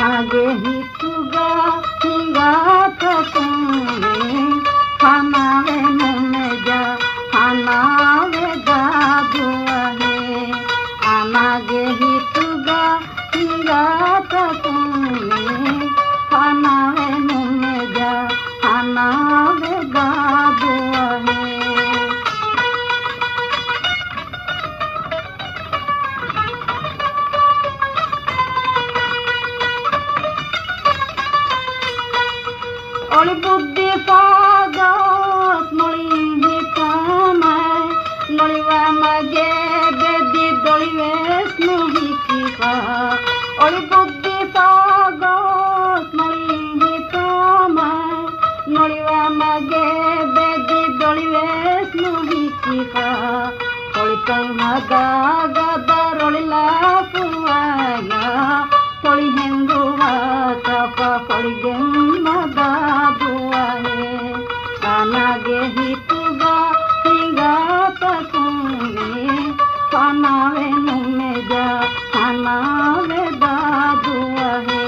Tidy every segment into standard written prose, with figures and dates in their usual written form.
आगे ही तुगा हिंगा तकुने खानावे मुने जा खानावे दादुआ है आगे ही तुगा हिंगा तकुने खानावे मुने जा खानावे दादुआ है ओली बुद्धि पागस मोली हितामाय नलिवा मगे बेदी दलिवेस मुही किपा ओली बुद्धि पागस मोली हितामाय नलिवा मगे बेदी दलिवेस मुही किपा ओली तंगा गादा रोलिला पुआया तोली हेंगुवा चापा पड़ी गेम्मा दादुआ है आनागे ही तुगा हिंगा तकुने खानावे नुमे जा खानावे दादुआ है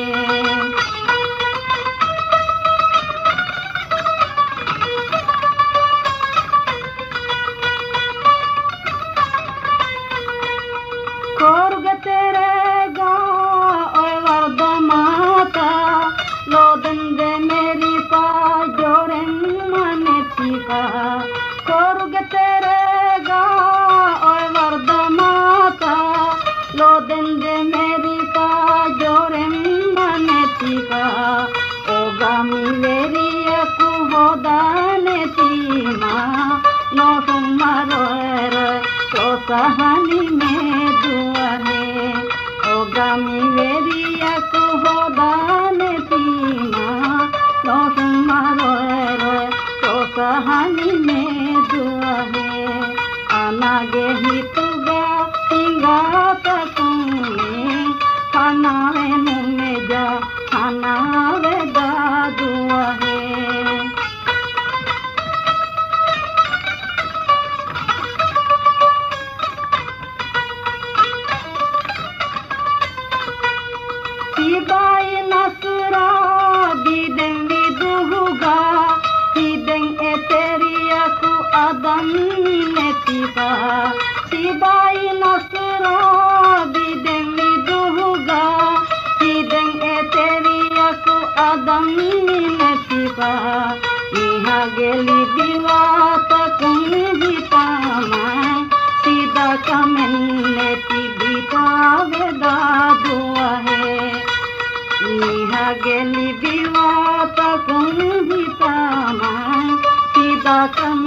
कोरग तेरे लोदंदे मेरी पा जोरे मने टीका कोरुग तेरे गा ओए वर्द माता लोदंदे मेरी पा जोरे मने टीका ओ गामी मेरी एकु होदाने तीमा नो सुमारो रे तो सहानी में दुआ है ओ गामी मेरी एकु होदाने कहानी में दुआ है आनागे ही तुगा हिंगा तकुने खानावे मुने जा खानावे दादुआ है सिबाई नसरा बिदें विदुगा एतेरियाकु आदम नेतिपा सिबाई नसरा बिदें विदुगा हिदें एतेरियाकु आदम नेतिपा इहा गेली दिवात कुनी बितामा सीधा कमें नेति बितावे दादुआ है इहा गेली दिवात कुनी बितामा सीधा कमें